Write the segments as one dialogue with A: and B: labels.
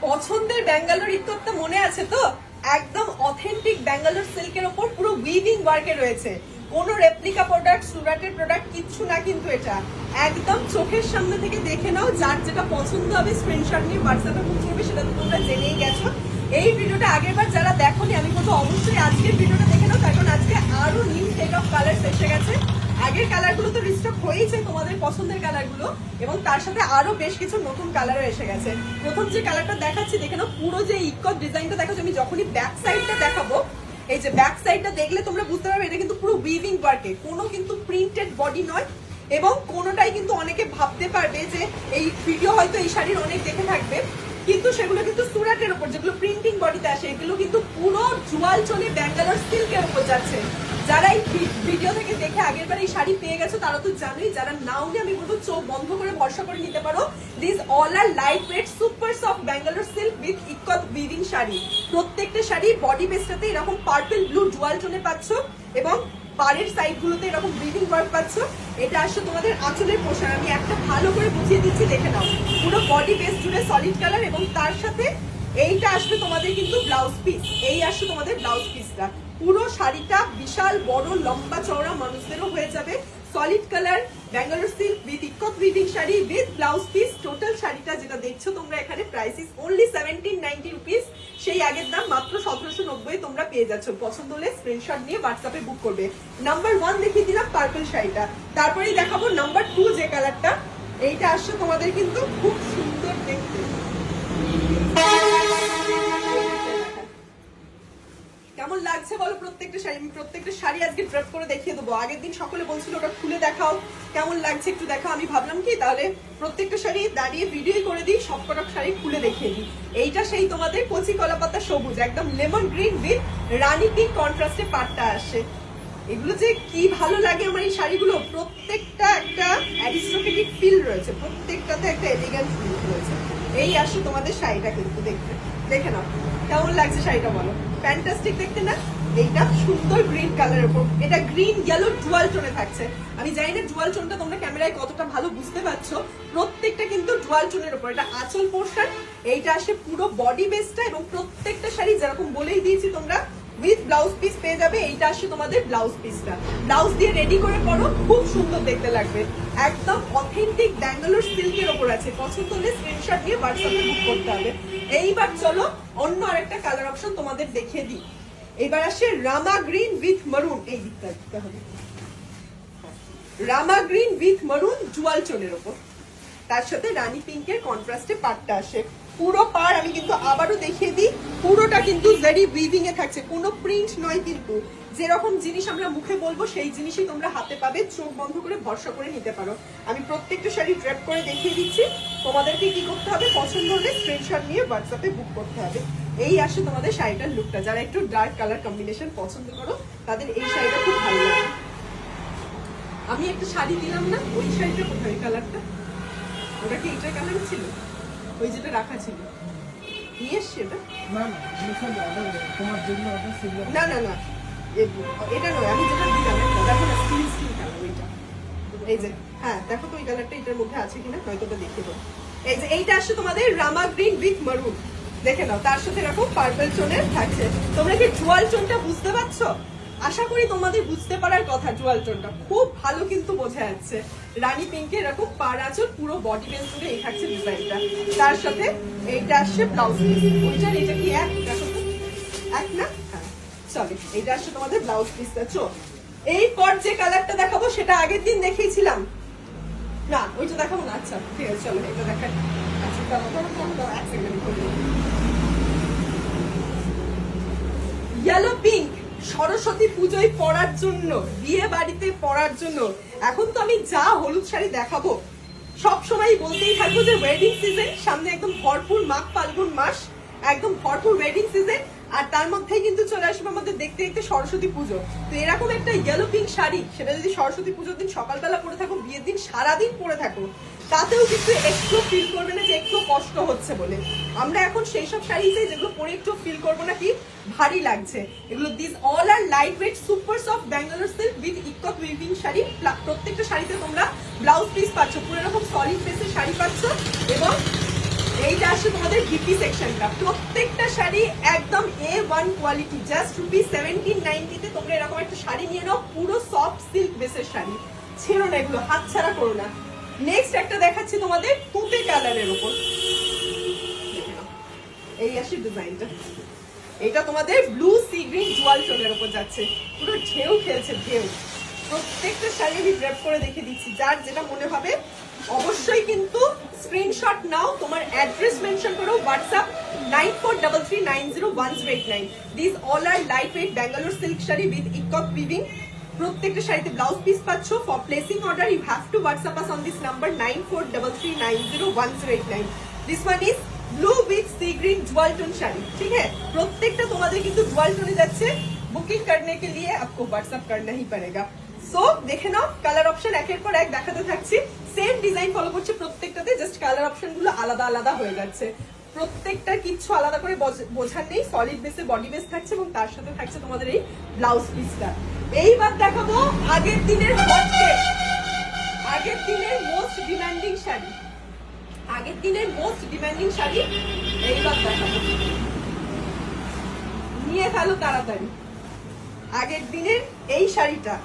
A: পছন্দের ব্যাঙ্গালোর ইত্তরটা মনে আছে তো? একদম অথেন্টিক ব্যাঙ্গালোর সিল্কের ওপর পুরো উইভিং ওয়ার্কে রয়েছে। কোনো রেপ্লিকা প্রোডাক্ট, সুরাটের প্রোডাক্ট কিচ্ছু না, কিন্তু এটা একদম চোখের সামনে থেকে দেখে নাও। যার যেটা পছন্দ হবে স্ক্রিনশট নিয়ে হোয়াটসঅ্যাপে বুক করবে, সেটা তো তোমরা জেনেই গেছো। এই ভিডিওটা আগেরবার যারা দেখোনি, আমি বলবো অবশ্যই আজকের ভিডিওটা দেখে নাও, কারণ আজকে আরো নিউ সেট অফ কালার এসে গেছে। আগের কালারগুলো তো রিস্টক হয়েছে, তোমাদের পছন্দের কালারগুলো, এবং তার সাথে আরো বেশ কিছু নতুন কালারও এসে গেছে। প্রথম যে কালারটা দেখাচ্ছি দেখে নাও, পুরো যে ইকট ডিজাইনটা দেখাচ্ছি, আমি যখনই ব্যাক সাইডটা দেখাবো, এই যে ব্যাক সাইডটা দেখলে তোমরা বুঝতে পারবে এটা কিন্তু পুরো উইভিং ওয়ার্কে, কোনো কিন্তু প্রিন্টেড বডি নয়। এবং কোনোটাই কিন্তু অনেকে ভাবতে পারবে যে এই ভিডিও হয়তো এই শাড়ির অনেক দেখে থাকবে, কিন্তু সেগুলো কিন্তু সুরাটের উপর যেগুলো প্রিন্টিং বডিতে আসে, এগুলো কিন্তু পুরো জুয়াল চলে ব্যাঙ্গালোর সিল্কের উপর যাচ্ছে। যারা এই ভিডিও থেকে দেখে আগেরবার এই শাড়ি পেয়ে গেছো তারা তো জানোই, যারা নাও নি আমি বলবো চোখ বন্ধ করে ভরসা করে নিতে পারো। This all are light weight super soft Bangalore silk with ikat weaving sari. প্রত্যেকটা শাড়ি বডি বেসটাতে এরকম পার্পল ব্লু জুয়াল টোনে পাচ্ছ, এবং পাড়ের সাইড গুলোতে এরকম ব্রিডিং ওয়ার্ক পাচ্ছ। এটা আসছে তোমাদের আঁচলের পোশাক, আমি একটা ভালো করে বুঝিয়ে দিচ্ছি, দেখে নাও। পুরো বডি বেস জুড়ে সলিড কালার, এবং তার সাথে এইটা আসবে তোমাদের কিন্তু ব্লাউজ পিস। এই আসছে তোমাদের ব্লাউজ পিসটা। পুরো শাড়িটা বিশাল বড় লম্বা চওড়া মানুষদেরও হয়ে যাবে। Solid colour Bangalore silk with ikat weaving sari with blouse piece. Total শাড়িটা যেটা দেখছো তোমরা এখানে প্রাইস ইস অনলি 1790 রুপিস। সেই আগের দাম মাত্র 1790 তোমরা পেয়ে যাচ্ছ। পছন্দ হলে স্ক্রিনশট নিয়ে হোয়াটসঅ্যাপে বুক করবে। নাম্বার 1 দেখিয়ে দিলাম পার্পল শাড়িটা, তারপরেই দেখাবো নাম্বার 2 যে কালারটা। এইটা আসছে তোমাদের কিন্তু খুব সুন্দর দেখতে। কেমন লাগছে বলো প্রত্যেকটা শাড়ি? আমি প্রত্যেকটা শাড়ি আজকে ড্রপ করে দেখিয়ে দেবো। আগের দিন সকলে বলছিল ওটা খুলে দেখাও, কেমন লাগছে একটু দেখাও। আমি ভাবলাম কি তাহলে প্রত্যেকটা শাড়ি দাঁড়িয়ে ভিডিও করে দিই, সবকটা শাড়ি খুলে দেখিয়ে দিই। এইটা সেই তোমাদের কচি কলা পাতা সবুজ, একদম lemon green with rani pink কন্ট্রাস্টে পাটটা আসে। এগুলো যে কি ভালো লাগে আমার এই শাড়িগুলো, প্রত্যেকটা একটা অ্যারিস্টোক্রেটিক ফিল রয়েছে, প্রত্যেকটাতে একটা এলিগেন্ট ফিল রয়েছে। এই আসে তোমাদের শাড়িটা কিন্তু দেখতে, দেখে নাও কেমন লাগছে শাড়িটা বলো। ফ্যান্টাস্টিক দেখতে না? এইটা সুন্দর গ্রিন কালারের উপর, এটা গ্রিন ইয়েলো ডুয়াল টোনে থাকছে। আমি জানি না ডুয়াল টোনটা তোমরা ক্যামেরায় কতটা ভালো বুঝতে পারছো, প্রত্যেকটা কিন্তু ডুয়াল টোনের উপর। এটা আঁচল পোর্শন, এইটা আসে পুরো বডি বেসটা, এবং প্রত্যেকটা শাড়ি যেরকম বলেই দিয়েছি তোমরা উইথ ব্লাউজ পিস পেয়ে যাবে। এইটা আসছে তোমাদের ব্লাউজ পিসটা, ব্লাউজ দিয়ে রেডি করে পরো, খুব সুন্দর দেখতে লাগবে। একদম অথেন্টিক ব্যাঙ্গালোর সিল্কের ওপর আছে। পছন্দ হলে স্ক্রিনশট নিয়ে হোয়াটসঅ্যাপে বুক করতে হবে। এইবার চলো অন্য আরেকটা কালার অপশন তোমাদের দেখিয়ে দিই। এবার আসে রামা গ্রিন উইথ মারুন, এই দিকটা দিতে হবে। রামা গ্রিন উইথ মারুন জুয়াল চোনের ওপর, তার সাথে রানী পিঙ্কের কন্ট্রাস্টে পাটটা আসে। পুরো পাড় আমি কিন্তু আবারও দেখিয়ে দিই, পুরোটা কিন্তু জেরি উইভিং এ থাকছে, কোনো প্রিন্ট নয় কিন্তু। যেরকম জিনিস আমরা মুখে বলবো সেই জিনিসই তোমরা হাতে পাবে, চোখ বন্ধ করে ভরসা করে নিতে পারো। আমি প্রত্যেকটা শাড়ি ড্রেপ করে দেখিয়ে দিচ্ছি, তোমাদেরকে কি করতে হবে, পছন্দ হলে স্ক্রিনশট নিয়ে হোয়াটসঅ্যাপে বুক করতে হবে। এই আসে তোমাদের শাড়িটার লুকটা। যারা একটু ডার্ক কালার কম্বিনেশন পছন্দ করো তাদের এই শাড়িটা খুব ভালো লাগে। আমি একটা শাড়ি দিলাম না, ওই শাড়িটা কোথায় কালারটা? ওটা কি এইটার কালার ছিল? ওই যেটা রাখা ছিল নিয়ে এসছি এটা? না না না, এটা নয়, আমি যেটা দিলাম দেখো না, স্কিন স্কিন কালার ওইটা। এই যে হ্যাঁ দেখো তো ওই কালারটা এটার মধ্যে আছে কিনা, হয়তো ওটা দেখে দেবো। এই যে এইটা আসছে তোমাদের রামা গ্রিন উইথ মারুন, দেখে নাও। তার সাথে এরকম পার্পল টোনের থাকছে। তোমরা কি জুয়াল টোনটা বুঝতে পারছো? আশা করি তোমাদের বুঝতে পারার কথা। জুয়াল টোনটা খুব ভালো কিন্তু বোঝা যাচ্ছে। রানী পিঙ্কে এরকম পার আঁচল, পুরো বডি বেস জুড়ে এই থাকছে ডিজাইনটা। তার সাথে এইটা আসছে ব্লাউজ পিস। ওইটার এটা কি এক দেখো তো, এক না? হ্যাঁ চলো, এইটা আসছে তোমাদের ব্লাউজ পিসটা। চো এই পর যে কালারটা দেখাবো সেটা আগের দিন দেখিয়েছিলাম না, ওইটা দেখাবো না। আচ্ছা ঠিক আছে, চলো এটা দেখাই। আচ্ছা এক সেকেন্ড, ইয়েলো পিঙ্ক সরস্বতী পুজোয় পরার জন্য, বিয়ে বাড়িতে পরার জন্য। এখন তো আমি যা হলুদ শাড়ি দেখাবো সব সময় বলতেই থাকবো যে ওয়েডিং সিজন সামনে, একদম ভরপুর মাঘ ফাল্গুন মাস, একদম ভরপুর ওয়েডিং সিজন। আর তার মধ্যে কিন্তু চলে আসবে আমাদের দেখতে দেখতে সরস্বতী পুজো। তো এরকম একটা ইয়েলো পিঙ্ক শাড়ি, সেটা যদি সরস্বতী পুজোর দিন সকালবেলা পরে থাকো, বিয়ের দিন সারাদিন পরে থাকো, তাতেও কিন্তু একটু ফিল করবে না যে একটু কষ্ট হচ্ছে বলে। আমরা এখন সেই সব শাড়ি চাই যেগুলো পরে একটু ফিল করবো না কি ভারী লাগছে। এগুলো this all are light weight super soft Bangalore silk with ikat weaving sari. প্রত্যেকটা শাড়িতে তোমরা ব্লাউজ পিস পাচ্ছ, পুরো এরকম সলিড বেসের শাড়ি পাচ্ছ, এবং এইটা আসছে তোমাদের ভিপি সেকশনটা, প্রত্যেকটা শাড়ি একদম A1 কোয়ালিটি, জাস্ট ₹1790 তে তোমরা এরকম একটা শাড়ি নিয়ে নাও, পুরো সফট সিল্ক বেসের শাড়ি, ছেড়ো না এগুলো, হাতছাড়া করো না। নেক্সট একটা দেখাচ্ছি তোমাদের তুতে কালারের উপর, এই আসে ডিজাইনটা, এটা তোমাদের ব্লু সি গ্রিন জুয়াল টোনের উপর যাচ্ছে, পুরো ঢেউ খেলছে ঢেউ। প্রত্যেকটা শাড়ি আমি ড্রেপ করে দেখে দিচ্ছি, যার যেটা মনে হবে অবশ্যই কিন্তু স্ক্রিনশট নাও, তোমার অ্যাড্রেস মেনশন করো, WhatsApp 9433901089। This all are light weight Bangalore silk sari with ikat weaving. প্রত্যেকটা শাড়িতে ব্লাউজ পিস পাচ্ছ। For placing order you have to WhatsApp us on this number 9433901089। This one is blue with sea green dual tone sari, ঠিক है। প্রত্যেকটা তোমাদের কিন্তু dual টোনে যাচ্ছে। Booking करने के लिए आपको व्हाट्सएप करना ही पड़ेगा। সো দেখে নাও, কালার অপশন একের পর এক দেখাতে থাকছি, সেম ডিজাইন ফলো করছে প্রত্যেকটাতে, জাস্ট কালার অপশন গুলো আলাদা আলাদা হয়ে যাচ্ছে। প্রত্যেকটা কিচ্ছু আলাদা করে বোঝার নেই, সলিড বেসে বডি বেস থাকছে এবং তার সাথে থাকছে তোমাদের এই ব্লাউজ পিসটা। এইবার দেখাবো আগের দিনের হটকেক, আগের দিনের মোস্ট ডিমান্ডিং শাড়ি, আগের দিনের মোস্ট ডিমান্ডিং শাড়ি এইবার দেখাবো, নিয়ে ফেলো তাড়াতাড়ি। আগের দিনের এই শাড়িটা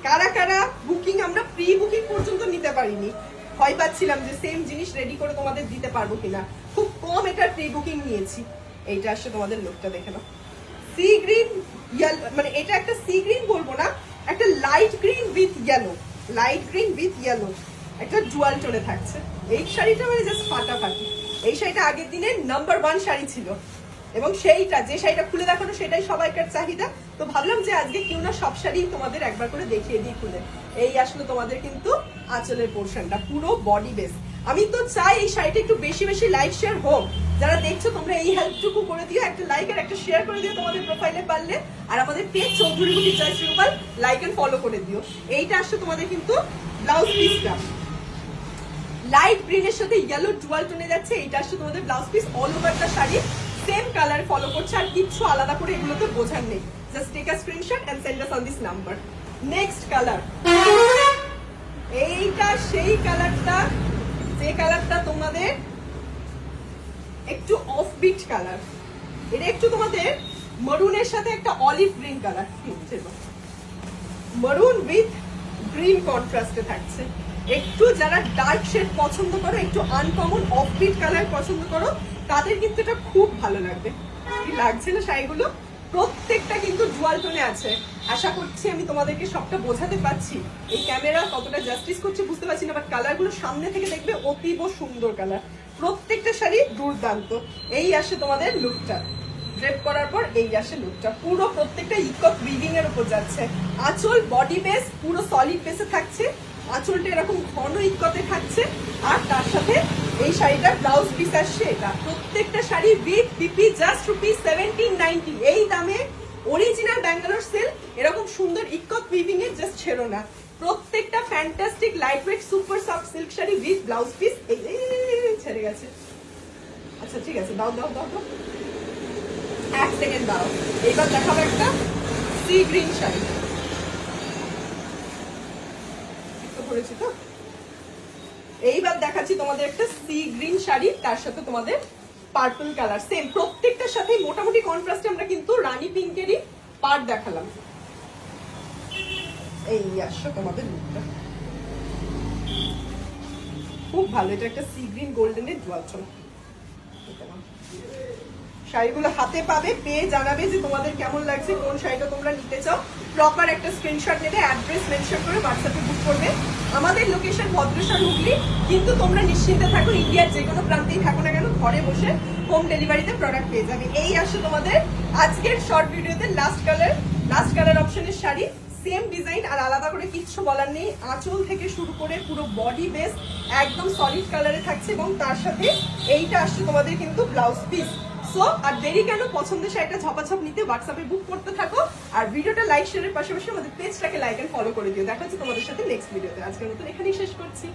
A: কারা কারা বুকিং, আমরা প্রি বুকিং পর্যন্ত নিতে পারিনি, ভয় পাচ্ছিলাম যে সেম জিনিস রেডি করে তোমাদের দিতে পারবো কিনা, খুব কম এটার প্রি বুকিং নিয়েছি। এইটা আসলে তোমাদের লুকটা দেখে নাও, সি গ্রিন মানে এটা একটা সি গ্রিন বলবো না, একটা light green with yellow, light green with yellow, একটা জুয়াল টোনে থাকছে। এই শাড়িটা মানে জাস্ট ফাটাফাটি। এই শাড়িটা আগের দিনের নাম্বার 1 শাড়ি ছিল এবং সেইটা যে শাড়িটা খুলে দেখানো সেটাই সবাইকার চাহিদা। তো ভাবলাম যে আজকে কেউ না সব শাড়ি তোমাদের একবার করে দেখিয়ে দিই খুলে। এই আসলে তোমাদের কিন্তু আঁচলের পোর্শনটা, পুরো বডি বেস। আমি তো চাই এই শাড়িটা একটু বেশি বেশি লাইক শেয়ার হোক। যারা দেখছো তোমরা এই হেল্পটুকু করে দিও, একটা লাইক আর একটা শেয়ার করে দিও তোমাদের প্রোফাইলে পারলে, আর আমাদের পেজ চৌধুরী বুটি choice Rupal like and follow করে দিও। এইটা আসলে তোমাদের কিন্তু ব্লাউজ পিসটা লাইট গ্রিনের সাথে ইয়েলো ডুয়াল টোনে যাচ্ছে। এইটা আসলে তোমাদের ব্লাউজ পিস, অল ওভারটা শাড়ি সেম কালার ফলো করছে, আর কিচ্ছু আলাদা করে এগুলোতে বোঝার নেই। Just take a screenshot and send us on this number. Next colour, এইটা সেই কালারটা যে কালারটা তোমাদের একটু অফবিট কালার, এটা একটু তোমাদের মরুনের সাথে একটা olive green colour, maroon with green কন্ট্রাস্টে থাকছে। একটু যারা ডার্ক শেড পছন্দ করো, একটু আনকমন অফবিট কালার পছন্দ করো, তাদের কিন্তু এটা খুব ভালো লাগবে। কি লাগছে না শাড়িগুলো, প্রত্যেকটা কিন্তু ডুয়াল টোনে আছে। আশা করছি আমি তোমাদেরকে সবটা বোঝাতে পারছি। এই ক্যামেরা কতটা জাস্টিস করছে বুঝতে পারছি না, বাট কালারগুলো সামনে থেকে দেখবে অতীব সুন্দর কালার, প্রত্যেকটা শাড়ি দুর্দান্ত। এই আসে তোমাদের লুকটা, ড্রেপ করার পর এই আসে লুকটা, পুরো প্রত্যেকটা ইকক উইভিং এর উপর যাচ্ছে। আঁচল বডি বেস পুরো সলিড বেসে থাকছে, আঁচলটা এরকম ঘন ইকতে থাকছে, আর তার সাথে এই শাড়িটা ব্লাউজ পিস আসছে। এটা প্রত্যেকটা শাড়ি উইথ বিপি জাস্ট ₹1790। এই দামে অরিজিনাল ব্যাঙ্গালোর সিল্ক এরকম সুন্দর ইকক উইভিং এর জাস্ট ছেড়ো না। প্রত্যেকটা fantastic light weight super soft silk sari with blouse piece. এই ছেড়ে গেছে, আচ্ছা ঠিক আছে, দাও দাও দাও দাও, এক সেকেন্ড দাও। এইবার দেখাবো একটা সি গ্রিন শাড়ি, করেছি তো। এইবার দেখাচ্ছি তোমাদের একটা সি গ্রিন শাড়ি, তার সাথে তোমাদের পার্পল কালার, সেম প্রত্যেকটার সাথে মোটামুটি কন্ট্রাস্টে আমরা কিন্তু রানী পিঙ্কেরই পার্ট দেখালাম। এই আসো তোমাদের লুকটা, খুব ভালো। এটা একটা সি গ্রিন গোল্ডেনের ডুয়াল টোন। শাড়িগুলো হাতে পাবে, পেয়ে জানাবে যে তোমাদের কেমন লাগছে, কোন শাড়িটা তোমরা নিতে চাও। প্রপার একটা স্ক্রিনশট নেবে, অ্যাড্রেস মেনশন করে হোয়াটসঅ্যাপে বুক করবে। আমাদের লোকেশন ভদ্রেশ্বর হুগলি, কিন্তু তোমরা নিশ্চিন্তে থাকো, ইন্ডিয়ার যে কোনো প্রান্তেই থাকো না কেন, ঘরে বসে হোম ডেলিভারিতে প্রোডাক্ট পেয়ে যাবে। এই আসে তোমাদের আজকের শর্ট ভিডিওতে লাস্ট কালার অপশনের শাড়ি, সেম ডিজাইন আর আলাদা করে কিচ্ছু বলার নেই। আঁচল থেকে শুরু করে পুরো বডি বেস একদম সলিড কালারে থাকছে, এবং তার সাথে এইটা আসছে তোমাদের কিন্তু ব্লাউজ পিস। সো আর দেরি কেন, পছন্দের শাড়িটা ঝপাঝপ নিতে হোয়াটসঅ্যাপে বুক করতে থাকো, আর ভিডিওটা লাইক শেয়ারের পাশাপাশি আমাদের পেজটাকে লাইক এন্ড ফলো করে দিও। দেখা হচ্ছে তোমাদের সাথে নেক্সট ভিডিওতে। আজকের মতো এখানেই শেষ করছি।